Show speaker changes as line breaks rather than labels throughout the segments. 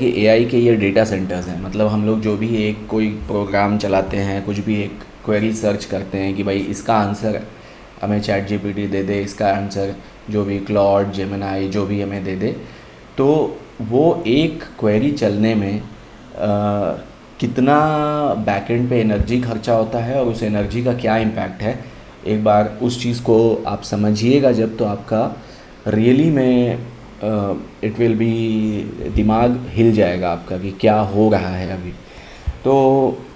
कि एआई के ये डेटा सेंटर्स हैं, मतलब हम लोग जो भी एक कोई प्रोग्राम चलाते हैं, कुछ भी एक क्वेरी सर्च करते हैं कि भाई इसका आंसर हमें चैट जीपीटी दे दे, इसका आंसर जो भी क्लॉड जेमिनाई जो भी हमें दे दे, तो वो एक क्वेरी चलने में कितना बैकएंड पे एनर्जी खर्चा होता है और उस एनर्जी का क्या इम्पैक्ट है, एक बार उस चीज़ को आप समझिएगा जब, तो आपका रियली में इट विल बी, दिमाग हिल जाएगा आपका कि क्या हो रहा है अभी। तो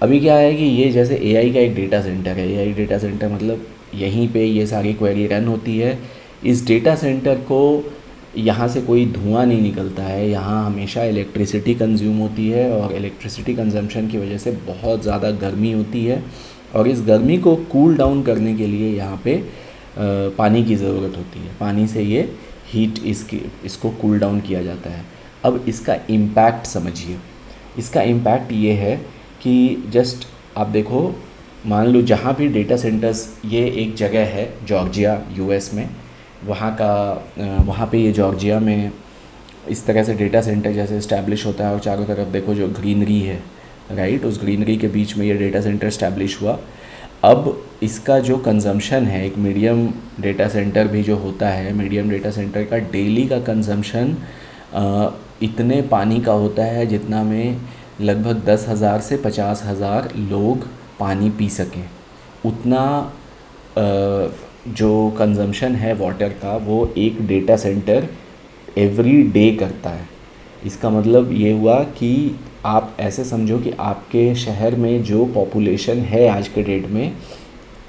अभी क्या है कि ये जैसे एआई का एक डेटा सेंटर है, एआई डेटा सेंटर मतलब यहीं पे ये सारी क्वेरी रन होती है। इस डेटा सेंटर को यहाँ से कोई धुआं नहीं निकलता है, यहाँ हमेशा इलेक्ट्रिसिटी कंज्यूम होती है और इलेक्ट्रिसिटी कंजम्पशन की वजह से बहुत ज़्यादा गर्मी होती है, और इस गर्मी को कूल डाउन करने के लिए यहाँ पे पानी की ज़रूरत होती है। पानी से ये हीट इसको कूल डाउन किया जाता है। अब इसका इम्पैक्ट समझिए। इसका इम्पैक्ट ये है कि जस्ट आप देखो, मान लो जहाँ भी डेटा सेंटर्स, ये एक जगह है जॉर्जिया यूएस में, वहाँ पे ये जॉर्जिया में इस तरह से डेटा सेंटर जैसे इस्टेब्लिश होता है, और चारों तरफ देखो जो ग्रीनरी है, राइट, उस ग्रीनरी के बीच में ये डेटा सेंटर इस्टेब्लिश हुआ। अब इसका जो कंजम्पशन है, एक मीडियम डेटा सेंटर भी जो होता है, मीडियम डेटा सेंटर का डेली का कंजम्पशन इतने पानी का होता है जितना में लगभग 10,000 से 50,000 लोग पानी पी सकें। उतना जो कंजम्पशन है वाटर का, वो एक डेटा सेंटर एवरी डे करता है। इसका मतलब ये हुआ कि आप ऐसे समझो कि आपके शहर में जो पॉपुलेशन है आज के डेट में,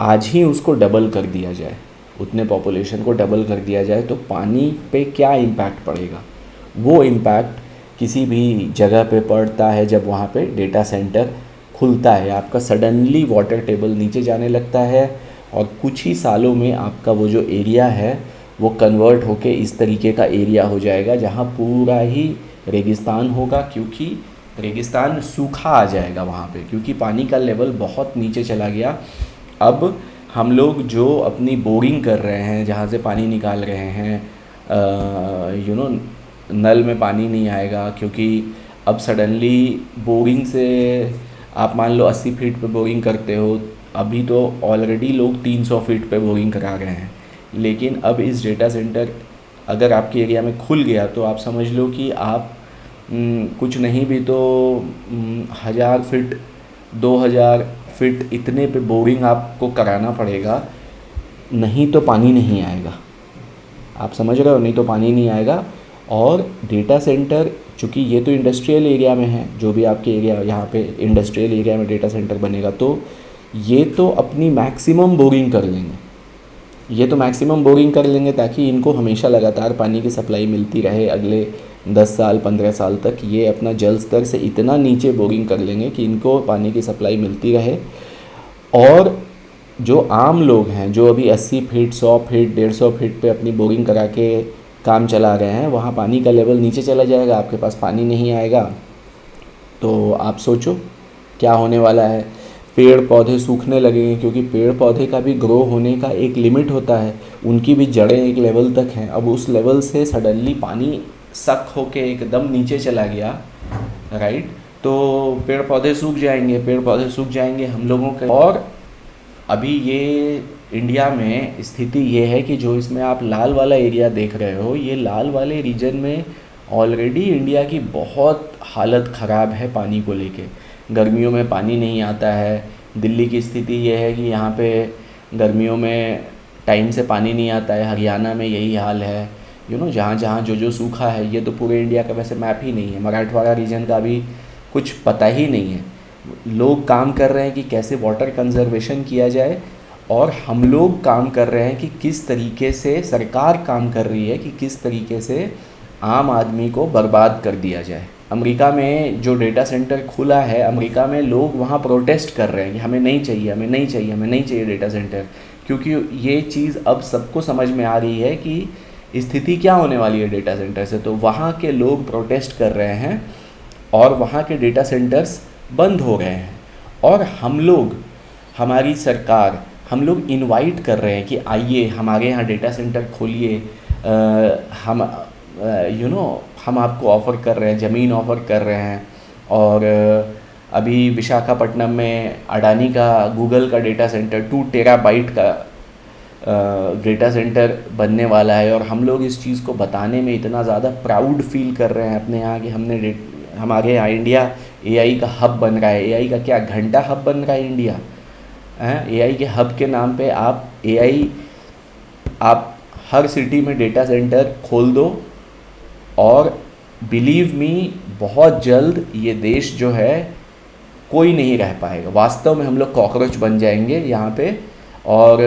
आज ही उसको डबल कर दिया जाए, उतने पॉपुलेशन को डबल कर दिया जाए, तो पानी पे क्या इम्पैक्ट पड़ेगा। वो इम्पैक्ट किसी भी जगह पे पड़ता है जब वहाँ पे डेटा सेंटर खुलता है। आपका सडनली वाटर टेबल नीचे जाने लगता है, और कुछ ही सालों में आपका वो जो एरिया है वो कन्वर्ट होके इस तरीके का एरिया हो जाएगा जहाँ पूरा ही रेगिस्तान होगा, क्योंकि रेगिस्तान सूखा आ जाएगा वहाँ पे, क्योंकि पानी का लेवल बहुत नीचे चला गया। अब हम लोग जो अपनी बोरिंग कर रहे हैं, जहाँ से पानी निकाल रहे हैं, नल में पानी नहीं आएगा, क्योंकि अब सडनली बोरिंग से आप मान लो 80 फीट पे बोरिंग करते हो, अभी तो ऑलरेडी लोग 300 फीट पे बोरिंग करा रहे हैं, लेकिन अब इस डेटा सेंटर अगर आपके एरिया में खुल गया तो आप समझ लो कि आप कुछ नहीं भी तो 1,000 फीट 2,000 फीट इतने पे बोरिंग आपको कराना पड़ेगा, नहीं तो पानी नहीं आएगा। आप समझ रहे हो, नहीं तो पानी नहीं आएगा। और डेटा सेंटर, चूँकि ये तो इंडस्ट्रियल एरिया में है, जो भी आपके एरिया यहाँ पे इंडस्ट्रियल एरिया में डेटा सेंटर बनेगा, तो ये तो अपनी मैक्सिमम बोरिंग कर लेंगे, ये तो मैक्सिमम बोरिंग कर लेंगे ताकि इनको हमेशा लगातार पानी की सप्लाई मिलती रहे, अगले 10 साल 15 साल तक ये अपना जल स्तर से इतना नीचे बोरिंग कर लेंगे कि इनको पानी की सप्लाई मिलती रहे। और जो आम लोग हैं, जो अभी 80 फीट 100 फीट 150 फीट पे अपनी बोरिंग करा के काम चला रहे हैं, वहाँ पानी का लेवल नीचे चला जाएगा, आपके पास पानी नहीं आएगा। तो आप सोचो क्या होने वाला है। पेड़ पौधे सूखने लगेंगे, क्योंकि पेड़ पौधे का भी ग्रो होने का एक लिमिट होता है, उनकी भी जड़ें एक लेवल तक हैं। अब उस लेवल से सडनली पानी सक होके एकदम नीचे चला गया, राइट, तो पेड़ पौधे सूख जाएंगे, पेड़ पौधे सूख जाएंगे हम लोगों के। और अभी ये इंडिया में स्थिति ये है कि जो इसमें आप लाल वाला एरिया देख रहे हो, ये लाल वाले रीजन में ऑलरेडी इंडिया की बहुत हालत ख़राब है पानी को लेके। गर्मियों में पानी नहीं आता है। दिल्ली की स्थिति ये है कि यहाँ पे गर्मियों में टाइम से पानी नहीं आता है। हरियाणा में यही हाल है, जहाँ जहाँ जो सूखा है। ये तो पूरे इंडिया का वैसे मैप ही नहीं है, मराठवाड़ा रीजन का भी कुछ पता ही नहीं है। लोग काम कर रहे हैं कि कैसे वाटर कंजर्वेशन किया जाए, और हम लोग काम कर रहे हैं कि किस तरीके से, सरकार काम कर रही है कि किस तरीके से आम आदमी को बर्बाद कर दिया जाए। अमेरिका में जो डेटा सेंटर खुला है, अमेरिका में लोग वहाँ प्रोटेस्ट कर रहे हैं कि हमें नहीं चाहिए, हमें नहीं चाहिए, हमें नहीं चाहिए डेटा सेंटर, क्योंकि ये चीज़ अब सबको समझ में आ रही है कि स्थिति क्या होने वाली है डेटा सेंटर से। तो वहाँ के लोग प्रोटेस्ट कर रहे हैं और वहाँ के डेटा सेंटर्स बंद हो गए हैं। और हम लोग, हमारी सरकार, हम लोग इनवाइट कर रहे हैं कि आइए हमारे यहाँ डेटा सेंटर खोलिए, हम हम आपको ऑफ़र कर रहे हैं, ज़मीन ऑफ़र कर रहे हैं। और अभी विशाखापट्टनम में अडानी का, गूगल का डेटा सेंटर 2 टेराबाइट का डेटा सेंटर बनने वाला है। और हम लोग इस चीज़ को बताने में इतना ज़्यादा प्राउड फील कर रहे हैं अपने यहाँ कि हमारे यहाँ इंडिया एआई का हब बन रहा है। एआई का क्या घंटा हब बन रहा है इंडिया है। एआई के हब के नाम पे आप हर सिटी में डेटा सेंटर खोल दो, और बिलीव मी बहुत जल्द ये देश जो है कोई नहीं रह पाएगा। वास्तव में हम लोग कॉकरोच बन जाएंगे यहाँ पे। और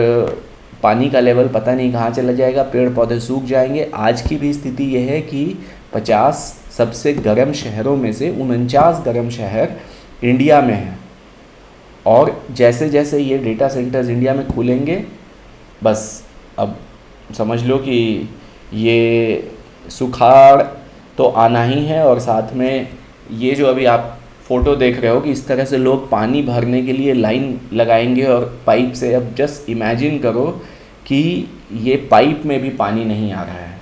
पानी का लेवल पता नहीं कहाँ चला जाएगा, पेड़ पौधे सूख जाएंगे। आज की भी स्थिति यह है कि 50 सबसे गर्म शहरों में से 49 गर्म शहर इंडिया में हैं। और जैसे जैसे ये डेटा सेंटर्स इंडिया में खुलेंगे, बस अब समझ लो कि ये सुखाड़ तो आना ही है। और साथ में ये जो अभी आप फ़ोटो देख रहे हो कि इस तरह से लोग पानी भरने के लिए लाइन लगाएंगे और पाइप से, अब जस्ट इमेजिन करो कि ये पाइप में भी पानी नहीं आ रहा है।